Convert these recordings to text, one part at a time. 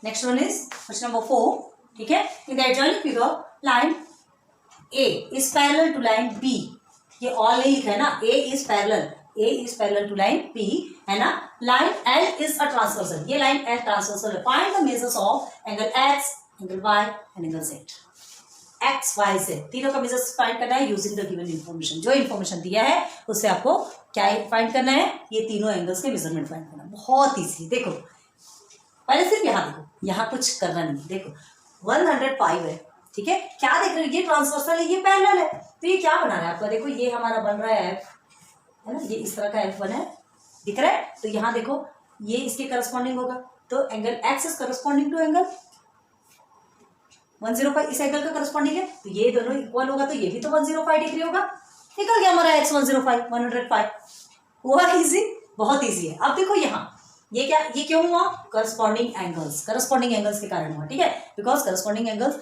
Next one is question number 4, ठीक है। In the adjoining figure line a is parallel to line b, ये all नहीं लिखा है ना, a is parallel to line b है ना। Line l is a transversal, ये लाइन एल ट्रांसवर्सल है। Find the measures of angle x, angle y and angle z. X y z तीनों का मेजर्स फाइंड करना है यूजिंग द गिवन इन्फॉर्मेशन। जो information दिया है उससे आपको क्या फाइंड करना है, ये तीनों एंगल्स के मेजरमेंट फाइंड करना है। बहुत ईजी। देखो पहले सिर्फ यहाँ देखो, यहाँ कुछ करना नहीं। देखो 105 है, ठीक है। क्या देख रहे हो, ये ट्रांसवर्सल है, ये पैरेलल है, तो ये क्या बना रहा है आपका, देखो ये हमारा बन रहा है ना, ये इस तरह का F1 है, दिख रहा है। तो यहाँ देखो ये इसके करस्पॉन्डिंग होगा, तो angle x is corresponding to angle 105, इस एंगल का करस्पॉन्डिंग है, तो ये दोनों इक्वल होगा, तो ये भी तो 105 डिग्री होगा। निकल गया हमारा x 105 हुआ इजी, बहुत इजी है। अब देखो यहाँ ये क्या, ये क्यों हुआ, करस्पॉन्डिंग एंगल्स के कारण हुआ, ठीक है। बिकॉज करस्पॉन्डिंग एंगल्स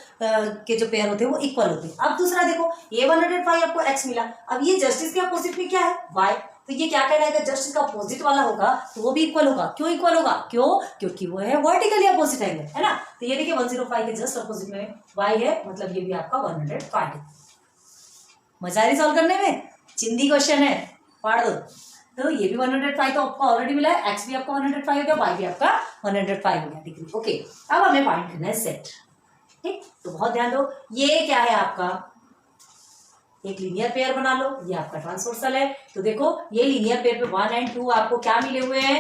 के जो पेयर होते हैं वो इक्वल होते हैं। अब दूसरा देखो ये 105 आपको x मिला, अब ये जस्ट इसके अपोजिट में क्या है y, तो ये क्या कहलाएगा, जस्ट इसका अपोजिट वाला होगा तो वो भी इक्वल होगा। क्यों इक्वल होगा, क्योंकि वो है वर्टिकली अपोजिट एंगल, है ना। तो ये देखिए 105 के जस्ट अपोजिट में y है, मतलब ये भी आपका 105 है। मजा आ रही सॉल्व करने में, चिंदी क्वेश्चन है, पढ़ दो। तो ये भी 105 तो आपको ऑलरेडी मिला है, x भी आपका 105 हो गया, y भी आपका 105 हो गया डिग्री। ओके, अब हमें फाइंड करना है z, ठीक। तो बहुत ध्यान दो, ये क्या है आपका, एक लीनियर पेयर बना लो, ये आपका ट्रांसवर्सल है। तो देखो ये लीनियर पेयर पे 1 और 2 आपको क्या मिले हुए हैं,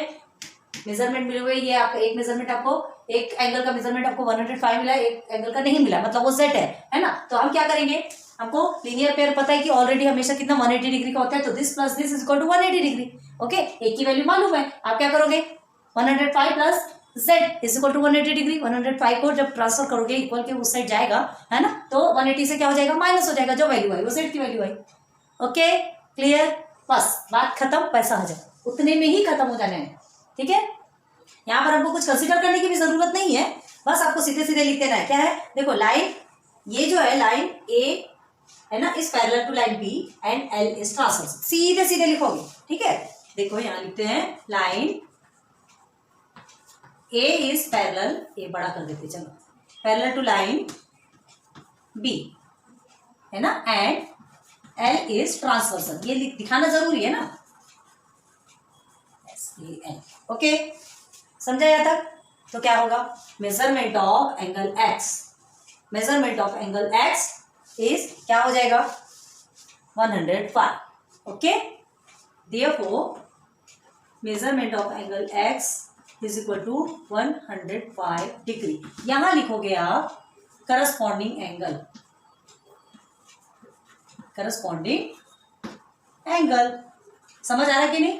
मेजरमेंट मिले हुए हैं। ये आपका एक मेजरमेंट आपको, एक एंगल का मेजरमेंट आपको 105 मिला, एक एंगल का नहीं मिला, मतलब वो z है ना। तो हम क्या करेंगे, हमको लीनियर पेयर पता है कि ऑलरेडी हमेशा कितना 180 डिग्री का होता है, तो this plus this is equal to 180 degree. Okay, एक की वैल्यू मालूम है, आप क्या करोगे 105 plus z is equal to 180 degree. 105 को जब ट्रांसफर करोगे इक्वल के उस साइड जाएगा, है ना, तो 180 से क्या हो जाएगा, माइनस हो जाएगा, जो वैल्यू आई वो z की वैल्यू आई। ओके क्लियर, बस बात खत्म, पैसा आ जाए, उतने में ही खत्म हो जाना है, ठीक है। यहाँ पर हमको कुछ कंसीडर करने की भी जरूरत नहीं है, बस आपको सीधे सीधे लिख देना है। क्या है, देखो लाइन, ये जो है लाइन ए है ना, is parallel to line b and l is transversal, सीधे सीधे लिखोगे, ठीक है। देखो यहाँ लिखते हैं line a is parallel, A बड़ा कर देते चलो, पैरेलल टू लाइन बी है ना, एंड एल इज ट्रांसवर्सल, ये दिखाना जरूरी है ना, एल। ओके, समझा यहाँ तक। तो क्या होगा, measurement of angle x is क्या हो जाएगा 105। Okay, therefore measurement of angle x is equal to 105 degree. यहां लिखोगे आप करस्पॉन्डिंग एंगल। समझ आ रहा है कि नहीं,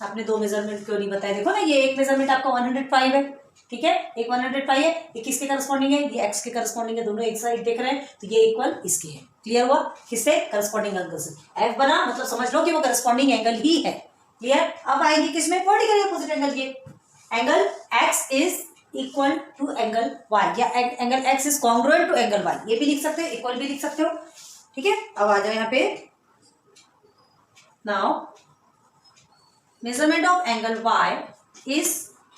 आपने दो मेजरमेंट क्यों नहीं बताया, देखो ना ये एक मेजरमेंट आपका 105 है, ठीक है, एक 105 है, ये किसके करस्पॉन्डिंग है, ये x के करस्पॉन्डिंग है, दोनों एक साइड देख रहे हैं, तो ये इक्वल इसके है। क्लियर हुआ, किससे, करस्पॉन्डिंग एंगल से। f बना मतलब समझ लो कि वो करस्पॉन्डिंग एंगल ही है। क्लियर, अब आएंगे किसमें, वर्टिकली अपोजिट एंगल के। Angle x is equal to angle y, या angle x is congruent to angle y, ये भी लिख सकते हो, इक्वल भी लिख सकते हो, ठीक है। अब आ जाओ यहाँ पे, now measurement of angle y is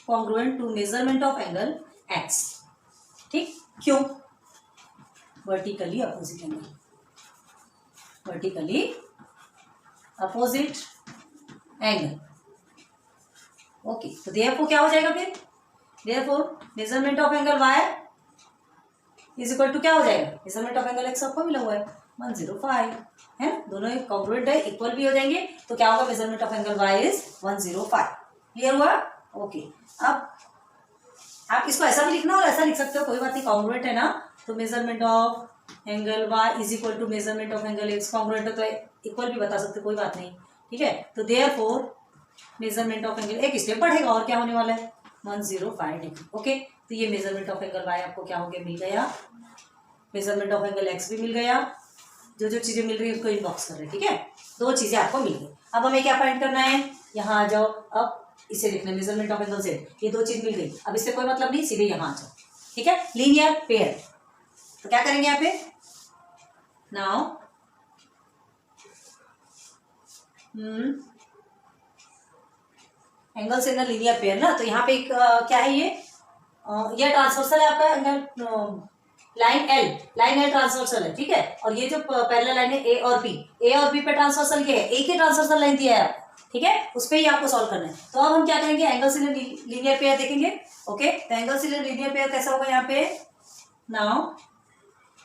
congruent to measurement of angle x, ठीक, क्यों, वर्टिकली अपोजिट एंगल। ओके, तो देयरफॉर क्या हो जाएगा फिर, therefore measurement of angle y is equal to क्या हो जाएगा, मेजरमेंट ऑफ एंगल x आपको मिला हुआ है 105, है ना, दोनों कॉन्ग्रुएंट है, इक्वल भी हो जाएंगे, तो क्या होगा, measurement of angle y is 105। Clear हुआ। ओके, अब आप इसको ऐसा भी लिखना और ऐसा लिख सकते हो, कोई बात नहीं, कॉन्ग्रुएंट है ना, तो measurement of angle y is equal to measurement of angle x, congruent है तो इक्वल भी बता सकते हो, कोई बात नहीं, ठीक है। तो देयरफॉर मेजरमेंट ऑफ एंगल, एक स्टेप बढ़ेगा और क्या होने वाला है 105 डिग्री। ओके, तो ये मेजरमेंट ऑफ एंगल y आपको क्या हो गया, मिल गया, मेजरमेंट ऑफ एंगल x भी मिल गया, जो जो चीजें मिल रही है उसको इनबॉक्स कर रहे हैं, ठीक है, दो चीजें आपको मिल गई। अब हमें क्या फाइंड करना है, यहाँ आ जाओ, अब इसे लिखना है मेजरमेंट ऑफ एंगल z, ये दो चीज मिल गई, अब इससे कोई मतलब नहीं, सीधे यहाँ आ जाओ, ठीक है, लीनियर पेयर। तो क्या करेंगे यहाँ पे, नाउ एंगल से ना लीनियर पेयर ना, तो यहाँ पे एक क्या है, ये ये ट्रांसवर्सल है आपका एंगल लाइन एल ट्रांसवर्सल है, ठीक है। और ये जो पैरेलल लाइन है ए और बी पे ट्रांसवर्सल ये है, एक ही ट्रांसवर्सल लाइन दिया है, ठीक है, उस पर ही आपको सॉल्व करना है। तो अब हम क्या करेंगे, एंगल से लीनियर पेयर देखेंगे। ओके, तो एंगल से लीनियर पेयर कैसा होगा यहाँ पे, now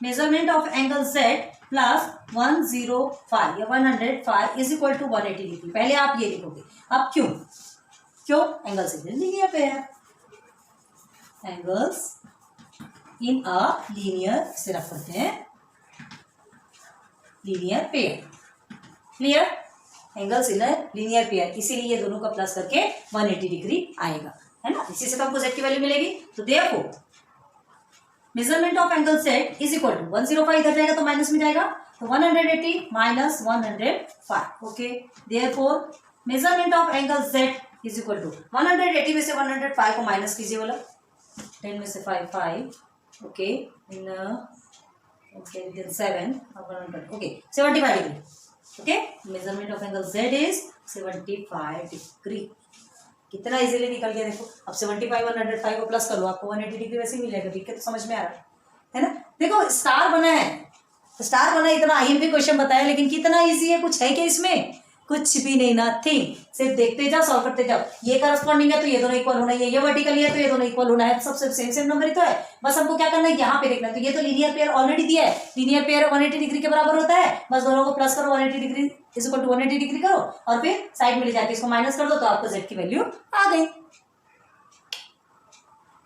measurement of angle Z plus 105 या 105 इज इक्वल टू 180 डिग्री। पहले आप ये लिखोगे। अब क्यों एंगल से linear pair, angles in a linear, इसे रख करते हैं linear pair. Clear, angles in a linear pair, इसीलिए ये दोनों का प्लस करके 180 डिग्री आएगा, है ना। इसी से तो हमको Z की वैल्यू मिलेगी। तो therefore measurement of angle Z is equal to 105, इधर जाएगा तो माइनस में जाएगा, तो 180 minus 105। Okay, therefore measurement of angle Z is equal to 180 में से 105 को माइनस कीजिए, बोला 10 में से 5 ओके, इन okay then 7 okay 75 degree. Okay, measurement of angle Z is 75 degree. कितना इजीली निकल गया देखो। अब 75 105 को प्लस कर लो, आपको 180 डिग्री वैसे ही मिलेगा। ठीक है, तो समझ में आ रहा है ना। देखो स्टार बना है, स्टार बना, इतना आईएमपी क्वेश्चन बताया, लेकिन कितना इजी है, कुछ है क्या इसमें, कुछ भी नहीं, नथिंग। सिर्फ देखते जाओ, सॉल्व करते जाओ। ये करस्पॉन्डिंग है तो ये दोनों इक्वल होना है, ये वर्टिकल है तो ये दोनों इक्वल होना है, सबसे सेम नंबर ही तो है। बस हमको क्या करना है, यहाँ पे देखना है। तो ये तो लीनियर पेयर ऑलरेडी दिया है, लीनियर पेयर 180 डिग्री के बराबर होता है। बस दोनों को प्लस करो, 180 degree is equal to 180 degree करो, और फिर साइड में ले जाके इसको माइनस कर दो, तो आपको Z की वैल्यू आ गई।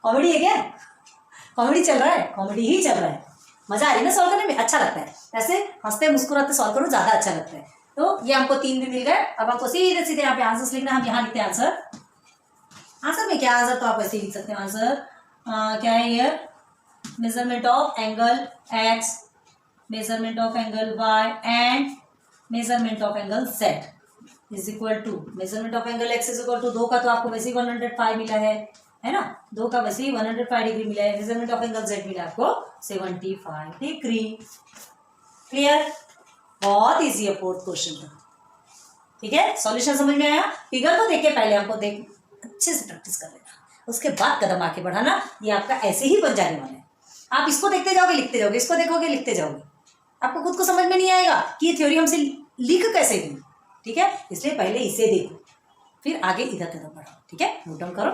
कॉमेडी है क्या, कॉमेडी चल रहा है, कॉमेडी ही चल रहा है। मजा आ रही है ना सॉल्व करने में, अच्छा लगता है। ऐसे हंसते मुस्कुराते सॉल्व करो, ज्यादा अच्छा लगता है। तो ये हमको 3 भी मिल गए। अब आपको सीधे सीधे यहाँ पे आंसर लिखना है। हम यहाँ लिखते हैं आंसर में क्या, आंसर तो आप ऐसे ही लिख सकते हैं। आंसर क्या है, ये measurement of angle X, measurement of angle Y and measurement of angle Z is equal to, measurement of angle X is equal to 2 का तो आपको वैसे ही 105 मिला है ना, 2 का वैसे ही 105 डिग्री मिला है। मेजरमेंट ऑफ एंगल Z मिला आपको 75 डिग्री। क्लियर, बहुत इजी है फोर्थ क्वेश्चन का। ठीक है, सॉल्यूशन समझ में आया। फिगर तो देखे पहले, हमको अच्छे से प्रैक्टिस कर लेना, उसके बाद कदम आके बढ़ाना। ये आपका ऐसे ही बन जाने वाला है। आप इसको देखते जाओगे लिखते जाओगे, इसको देखोगे लिखते जाओगे, आपको खुद को समझ में नहीं आएगा कि ये थ्योरी हमसे लिख कैसे गई। ठीक है, इसलिए पहले इसे देखो, फिर आगे इधर कदम बढ़ाओ। ठीक है, नोट डाउन करो।